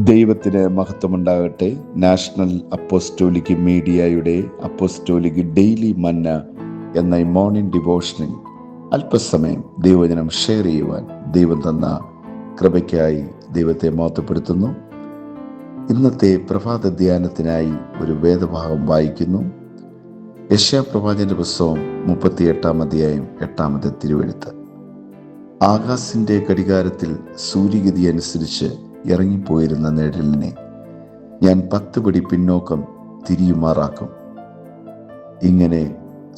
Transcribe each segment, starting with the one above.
ദൈവത്തിന് മഹത്വമുണ്ടാകട്ടെ. National apostolic മീഡിയയുടെ അപ്പോസ്റ്റോലിക് ഡെയിലി മന്ന എന്ന ഈ മോർണിംഗ് ഡിവോഷനിൽ അല്പസമയം ദൈവവചനം ഷെയർ ചെയ്യുവാൻ ദൈവം തന്ന കൃപയ്ക്കായി ദൈവത്തെ മഹത്വപ്പെടുത്തുന്നു. ഇന്നത്തെ പ്രഭാത ധ്യാനത്തിനായി ഒരു വേദഭാഗം വായിക്കുന്നു. യെശയ്യാപ്രവാചകന്റെ പുസ്തകം 38 അധ്യായം 8 തിരുവെഴുത്ത്. ആകാശിന്റെ ഘടികാരത്തിൽ സൂര്യഗതി അനുസരിച്ച് ഇറങ്ങിപ്പോയിരുന്ന നിഴലിനെ ഞാൻ 10 പടി പിന്നോക്കം തിരിയുമാറാക്കും. ഇങ്ങനെ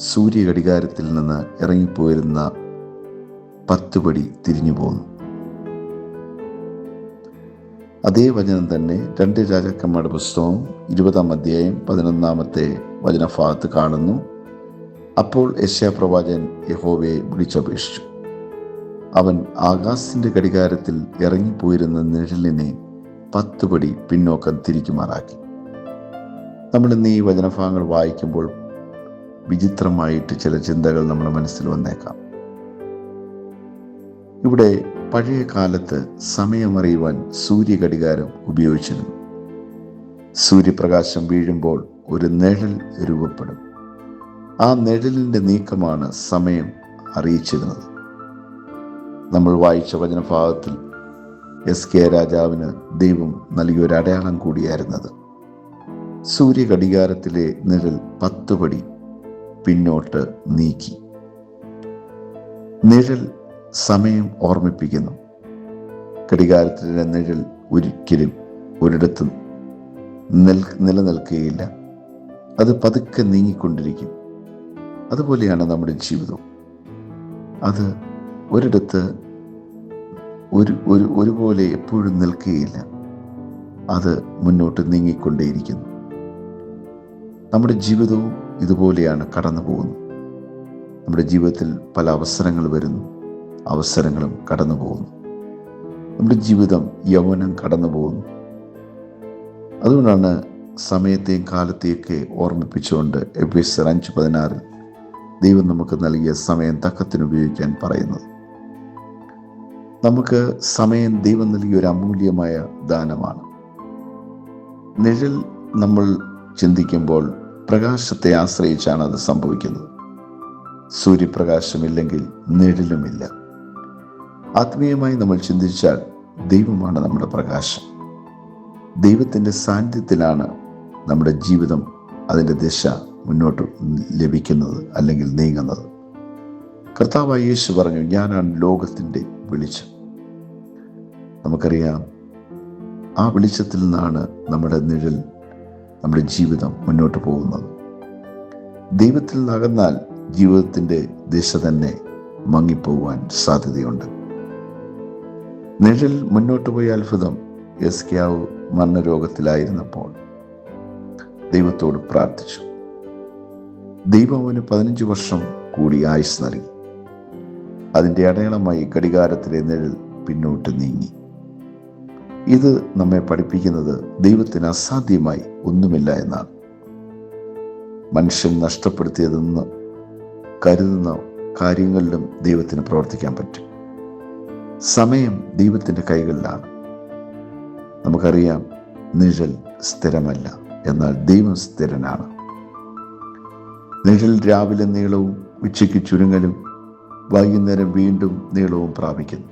സൂര്യഘടികാരത്തിൽ നിന്ന് ഇറങ്ങിപ്പോയിരുന്ന 10 പടി തിരിഞ്ഞു പോന്നു. അതേ വചനം തന്നെ 2 രാജാക്കന്മാരുടെ പുസ്തകം 20 അധ്യായം 11 വചനഭാഗത്ത് കാണുന്നു. അപ്പോൾ യെശയ്യാപ്രവാചകൻ യഹോവയെ വിളിച്ചപേക്ഷിച്ചു. അവൻ ആകാശിന്റെ ഘടികാരത്തിൽ ഇറങ്ങിപ്പോയിരുന്ന നിഴലിനെ 10 പടി പിന്നോക്കം തിരിക്കുമാറാക്കി. നമ്മൾ ഇന്ന് ഈ വചനഭാഗങ്ങൾ വായിക്കുമ്പോൾ വിചിത്രമായിട്ട് ചില ചിന്തകൾ നമ്മുടെ മനസ്സിൽ വന്നേക്കാം. ഇവിടെ പഴയ കാലത്ത് സമയമറിയുവാൻ സൂര്യഘടികാരം ഉപയോഗിച്ചിരുന്നു. സൂര്യപ്രകാശം വീഴുമ്പോൾ ഒരു നിഴൽ രൂപപ്പെടും. ആ നിഴലിൻ്റെ നീക്കമാണ് സമയം അറിയിച്ചിരുന്നത്. നമ്മൾ വായിച്ച വചനഭാഗത്തിൽ എസ്കേയ രാജാവിന് ദൈവം നൽകിയ ഒരു അടയാളം കൂടിയായിരുന്നത്. സൂര്യഘടികാരത്തിലെ നിഴൽ 10 പടി പിന്നോട്ട് നീക്കി. നിഴൽ സമയം ഓർമ്മിപ്പിക്കുന്നു. ഘടികാരത്തിലെ നിഴൽ ഒരിക്കലും ഒരിടത്തും നിലനിൽക്കുകയില്ല. അത് പതുക്കെ നീങ്ങിക്കൊണ്ടിരിക്കും. അതുപോലെയാണ് നമ്മുടെ ജീവിതവും. അത് ഒരിടത്ത് ഒരുപോലെ എപ്പോഴും നിൽക്കുകയില്ല. അത് മുന്നോട്ട് നീങ്ങിക്കൊണ്ടേയിരിക്കുന്നു. നമ്മുടെ ജീവിതവും ഇതുപോലെയാണ് കടന്നു പോകുന്നത്. നമ്മുടെ ജീവിതത്തിൽ പല അവസരങ്ങൾ വരുന്നു, അവസരങ്ങളും കടന്നു പോകുന്നു. നമ്മുടെ ജീവിതം യൗവനം കടന്നു പോകുന്നു. അതുകൊണ്ടാണ് സമയത്തെയും കാലത്തെയൊക്കെ ഓർമ്മിപ്പിച്ചുകൊണ്ട് എഫേസ്യർ 5:16 ദൈവം നമുക്ക് നൽകിയ സമയം തക്കത്തിന് ഉപയോഗിക്കാൻ പറയുന്നത്. നമുക്ക് സമയം ദൈവം നൽകിയ ഒരു അമൂല്യമായ ദാനമാണ്. നിഴൽ നമ്മൾ ചിന്തിക്കുമ്പോൾ പ്രകാശത്തെ ആശ്രയിച്ചാണ് അത് സംഭവിക്കുന്നത്. സൂര്യപ്രകാശമില്ലെങ്കിൽ നിഴലുമില്ല. ആത്മീയമായി നമ്മൾ ചിന്തിച്ചാൽ ദൈവമാണ് നമ്മുടെ പ്രകാശം. ദൈവത്തിൻ്റെ സാന്നിധ്യത്തിലാണ് നമ്മുടെ ജീവിതം, അതിൻ്റെ ദിശ മുന്നോട്ട് ലഭിക്കുന്നത് അല്ലെങ്കിൽ നീങ്ങുന്നത്. കർത്താവായ യേശു പറഞ്ഞു, ഞാനാണ് ലോകത്തിൻ്റെ വെളിച്ചം. നമുക്കറിയാം, ആ വെളിച്ചത്തിൽ നിന്നാണ് നമ്മുടെ നിഴൽ, നമ്മുടെ ജീവിതം മുന്നോട്ട് പോകുന്നത്. ദൈവത്തിൽ നിന്നകന്നാൽ ജീവിതത്തിൻ്റെ ദിശ തന്നെ മങ്ങിപ്പോകുവാൻ സാധ്യതയുണ്ട്. നിഴൽ മുന്നോട്ട് പോയ അത്ഭുതം. യെസ്കേയാവ് മരണരോഗത്തിലായിരുന്നപ്പോൾ ദൈവത്തോട് പ്രാർത്ഥിച്ചു. ദൈവം അവന് 15 വർഷം കൂടി ആയുസ് നൽകി. അതിൻ്റെ അടയാളമായി ഘടികാരത്തിലെ നിഴൽ പിന്നോട്ട് നീങ്ങി. ഇത് നമ്മെ പഠിപ്പിക്കുന്നത് ദൈവത്തിന് അസാധ്യമായി ഒന്നുമില്ല എന്നാണ്. മനുഷ്യൻ നഷ്ടപ്പെടുത്തിയതെന്ന് കരുതുന്ന കാര്യങ്ങളിലും ദൈവത്തിന് പ്രവർത്തിക്കാൻ പറ്റും. സമയം ദൈവത്തിൻ്റെ കൈകളിലാണ്. നമുക്കറിയാം, നിഴൽ സ്ഥിരമല്ല, എന്നാൽ ദൈവം സ്ഥിരനാണ്. നിഴൽ രാവിലെ നീളവും ഉച്ചയ്ക്ക് ചുരുങ്ങലും വൈകുന്നേരം വീണ്ടും നീളവും പ്രാപിക്കുന്നു.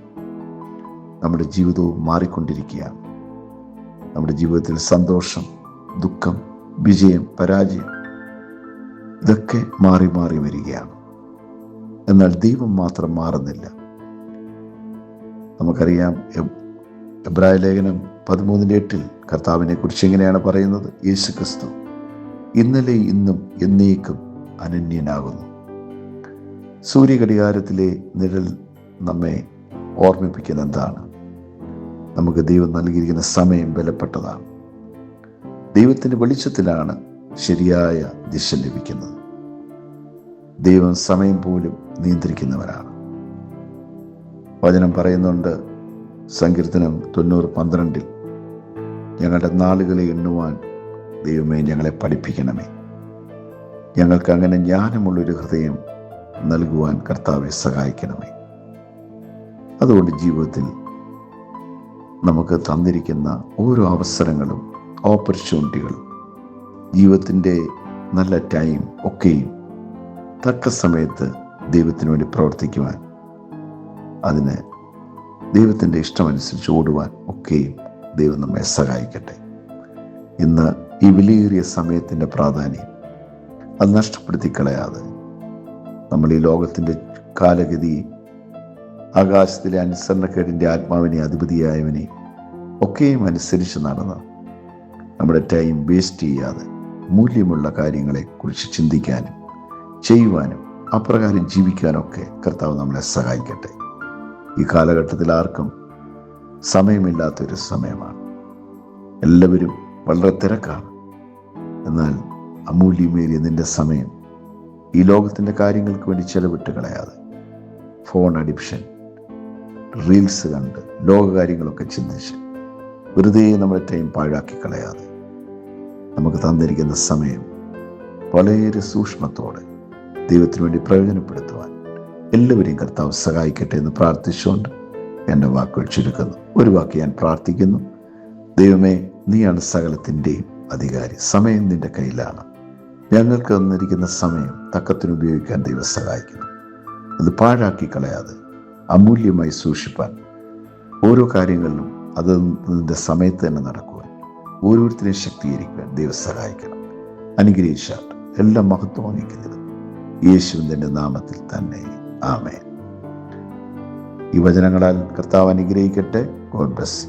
നമ്മുടെ ജീവിതവും മാറിക്കൊണ്ടിരിക്കുകയാണ്. നമ്മുടെ ജീവിതത്തിൽ സന്തോഷം, ദുഃഖം, വിജയം, പരാജയം ഇതൊക്കെ മാറി മാറി വരികയാണ്. എന്നാൽ ദൈവം മാത്രം മാറുന്നില്ല. നമുക്കറിയാം, എബ്രായ ലേഖനം 13:8 കർത്താവിനെ കുറിച്ച് എങ്ങനെയാണ് പറയുന്നത്? യേശുക്രിസ്തു ഇന്നലെ ഇന്നും എന്നേക്കും അനന്യനാകുന്നു. സൂര്യഘടികാരത്തിലെ നിഴൽ നമ്മെ ഓർമ്മിപ്പിക്കുന്ന എന്താണ്? നമുക്ക് ദൈവം നൽകിയിരിക്കുന്ന സമയം വിലപ്പെട്ടതാണ്. ദൈവത്തിൻ്റെ വെളിച്ചത്തിലാണ് ശരിയായ ദിശ ലഭിക്കുന്നത്. ദൈവം സമയം പോലും നിയന്ത്രിക്കുന്നവരാണ്. വചനം പറയുന്നുണ്ട്, സങ്കീർത്തനം 90:12 ഞങ്ങളുടെ നാളുകളെ എണ്ണുവാൻ ദൈവമേ ഞങ്ങളെ പഠിപ്പിക്കണമേ. ഞങ്ങൾക്ക് അങ്ങനെ ജ്ഞാനമുള്ളൊരു ഹൃദയം നൽകുവാൻ കർത്താവെ സഹായിക്കണമേ. അതുകൊണ്ട് ജീവിതത്തിൽ നമുക്ക് തന്നിരിക്കുന്ന ഓരോ അവസരങ്ങളും ഓപ്പർച്യൂണിറ്റികളും ജീവിതത്തിൻ്റെ നല്ല ടൈം ഒക്കെയും തക്ക സമയത്ത് ദൈവത്തിന് വേണ്ടി പ്രവർത്തിക്കുവാൻ, അതിന് ദൈവത്തിൻ്റെ ഇഷ്ടമനുസരിച്ച് ഓടുവാൻ ഒക്കെയും ദൈവം നമ്മെ സഹായിക്കട്ടെ. ഇന്ന് ഈ വിലയേറിയ സമയത്തിൻ്റെ പ്രാധാന്യം അത് നഷ്ടപ്പെടുത്തി കളയാതെ നമ്മൾ ഈ ലോകത്തിൻ്റെ കാലഗതി, ആകാശത്തിലെ അനുസരണക്കേടിൻ്റെ ആത്മാവിനെ അധിപതിയായവനെ ഒക്കെയും അനുസരിച്ച് നടന്ന് നമ്മുടെ ടൈം വേസ്റ്റ് ചെയ്യാതെ മൂല്യമുള്ള കാര്യങ്ങളെക്കുറിച്ച് ചിന്തിക്കാനും ചെയ്യുവാനും അപ്രകാരം ജീവിക്കാനൊക്കെ കർത്താവ് നമ്മളെ സഹായിക്കട്ടെ. ഈ കാലഘട്ടത്തിൽ ആർക്കും സമയമില്ലാത്തൊരു സമയമാണ്. എല്ലാവരും വളരെ തിരക്കാണ്. എന്നാൽ അമൂല്യമേറിയ നിന്റെ സമയം ഈ ലോകത്തിൻ്റെ കാര്യങ്ങൾക്ക് വേണ്ടി ചെലവിട്ട് കളയാതെ, ഫോൺ അഡിക്ഷൻ, റീൽസ് കണ്ട് ലോകകാര്യങ്ങളൊക്കെ ചിന്തിച്ച് വെറുതെ നമ്മുടെ ടൈം പാഴാക്കി കളയാതെ നമുക്ക് തന്നിരിക്കുന്ന സമയം വളരെ സൂക്ഷ്മത്തോടെ ദൈവത്തിന് വേണ്ടി പ്രയോജനപ്പെടുത്തുവാൻ എല്ലാവരെയും കർത്താവ് സഹായിക്കട്ടെ എന്ന് പ്രാർത്ഥിച്ചുകൊണ്ട് എൻ്റെ വാക്കുകൾ ചുരുക്കുന്നു. ഒരു വാക്ക് ഞാൻ പ്രാർത്ഥിക്കുന്നു. ദൈവമേ, നീയാണ് സകലത്തിൻ്റെയും അധികാരി. സമയം നിൻ്റെ കയ്യിലാണ്. ഞങ്ങൾക്ക് തന്നിരിക്കുന്ന സമയം തക്കത്തിന് ഉപയോഗിക്കാൻ ദൈവം സഹായിക്കുന്നു. ഇത് പാഴാക്കി കളയാതെ അമൂല്യമായി സൂക്ഷിപ്പാൻ, ഓരോ കാര്യങ്ങളിലും അതിൻ്റെ സമയത്ത് തന്നെ നടക്കുവാൻ, ഓരോരുത്തരെയും ശക്തീകരിക്കുവാൻ ദൈവം സഹായിക്കണം. അനുഗ്രഹിച്ചാട്ട് എല്ലാ മഹത്വവും നീക്കുന്നത് യേശുവിൻ്റെ നാമത്തിൽ തന്നെ. ആമേൻ. ഈ വചനങ്ങളാൽ കർത്താവ് അനുഗ്രഹിക്കട്ടെ. God bless.